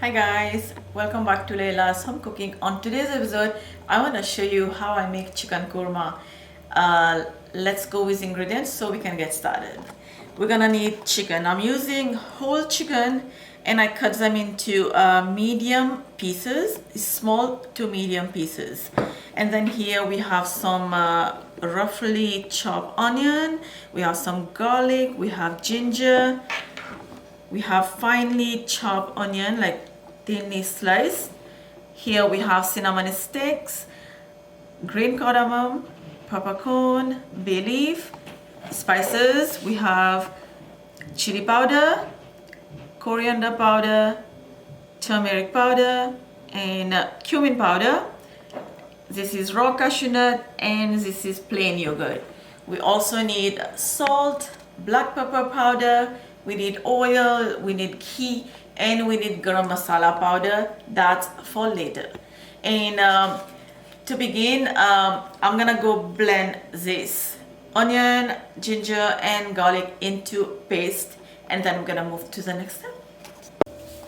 Hi guys, welcome back to Laila's Home Cooking. On today's episode, I want to show you how I make chicken korma. Let's go with ingredients so we can get started. We're gonna need chicken. I'm using whole chicken and I cut them into medium pieces, small to medium pieces. And then here we have some roughly chopped onion, we have some garlic, we have ginger, we have finely chopped onion, like thinly sliced. Here we have cinnamon sticks, green cardamom, peppercorn, bay leaf, spices. We have chili powder, coriander powder, turmeric powder, and cumin powder. This is raw cashew nut, and this is plain yogurt. We also need salt, black pepper powder, we need oil, we need ghee, and we need garam masala powder. That's for later. And to begin, I'm gonna go blend this onion, ginger, and garlic into paste, and then we're gonna move to the next step.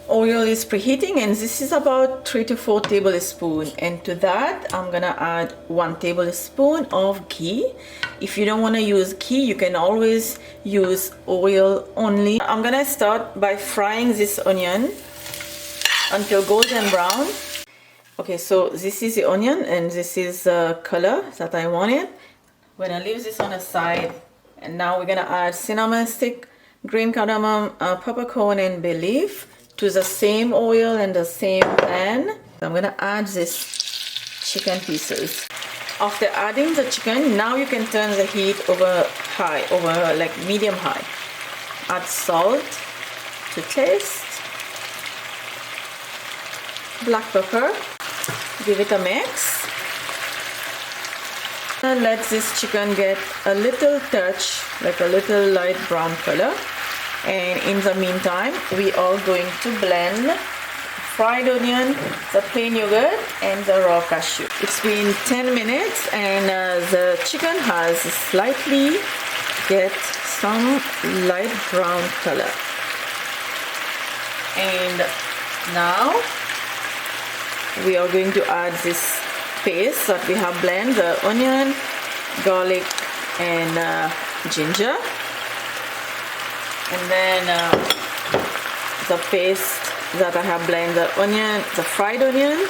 Oil is preheating, and this is about 3 to 4 tablespoons, and to that I'm gonna add 1 tablespoon of ghee. If you don't want to use ghee, you can always use oil only. I'm gonna start by frying this onion until golden brown. Okay, so this is the onion and this is the color that I wanted. We're gonna leave this on the side, and now we're gonna add cinnamon stick, green cardamom, peppercorn, and bay leaf to the same oil and the same pan. I'm gonna add this chicken pieces. After adding the chicken, now you can turn the heat over high, over like medium high. Add salt to taste, black pepper, give it a mix, and let this chicken get a little touch, like a little light brown color. And in the meantime, we are going to blend fried onion, the plain yogurt, and the raw cashew. It's been 10 minutes and the chicken has slightly get some light brown color. And now we are going to add this paste that we have blended, the onion, garlic, and ginger. And then the paste that I have blended, the onion, the fried onion,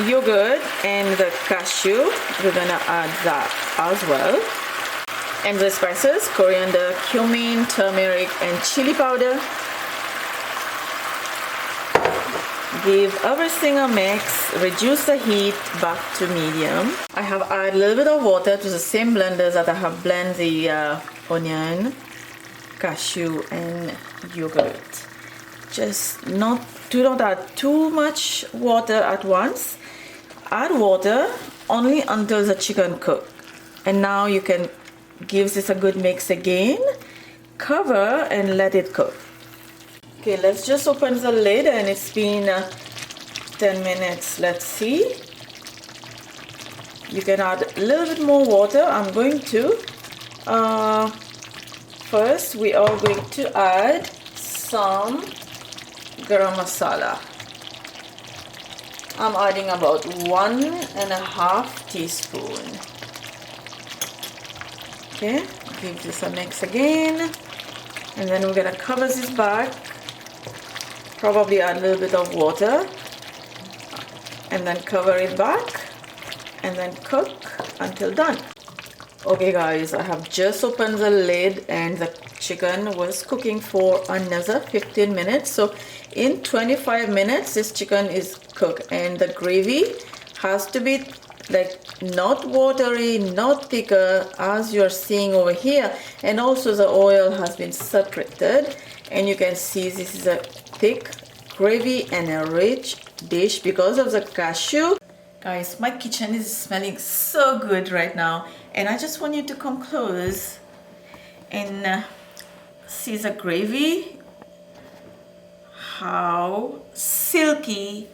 yogurt, and the cashew. We're gonna add that as well. And the spices, coriander, cumin, turmeric, and chili powder. Give everything a mix, reduce the heat back to medium. I have added a little bit of water to the same blender that I have blended the onion, cashew, and yogurt. Just do not add too much water at once. Add water only until the chicken cook. And now you can give this a good mix again, cover, and let it cook. Okay, let's just open the lid, and it's been 10 minutes. Let's see. You can add a little bit more water. I'm going to first, we are going to add some garam masala. I'm adding about 1.5 teaspoons. Okay, give this a mix again, and then we're gonna cover this back. Probably add a little bit of water, and then cover it back, and then cook until done. Okay guys, I have just opened the lid and the chicken was cooking for another 15 minutes. So in 25 minutes this chicken is cooked, and the gravy has to be like not watery, not thicker as you're seeing over here. And also the oil has been separated, and you can see this is a thick gravy and a rich dish because of the cashew. Guys, my kitchen is smelling so good right now, and I just want you to come close and see the gravy. How silky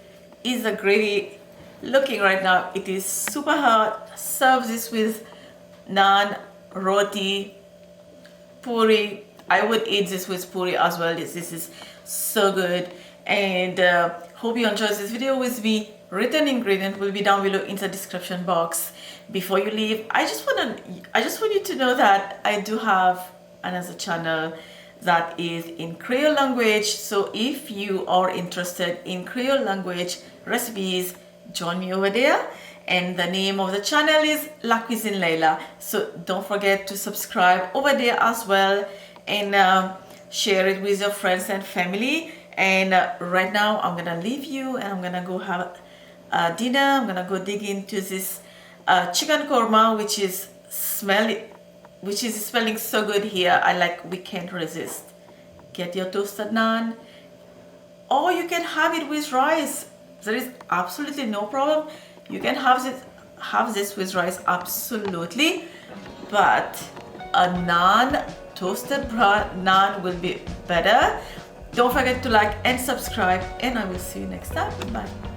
is the gravy looking right now. It is super hot. Serve this with naan, roti, puri. I would eat this with puri as well. This is so good. and hope you enjoy this video with me. Written ingredient will be down below in the description box. Before you leave, I just want you to know that I do have another channel that is in Creole language. So if you are interested in Creole language recipes, join me over there. And the name of the channel is La Cuisine Laila. So don't forget to subscribe over there as well, and share it with your friends and family. And right now I'm gonna leave you and I'm gonna go have dinner. I'm gonna go dig into this chicken korma, which is smelling so good here. We can't resist. Get your toasted naan, or you can have it with rice. There is absolutely no problem. You can have this with rice, absolutely, but a naan, toasted naan will be better. Don't forget to like and subscribe, and I will see you next time. Bye.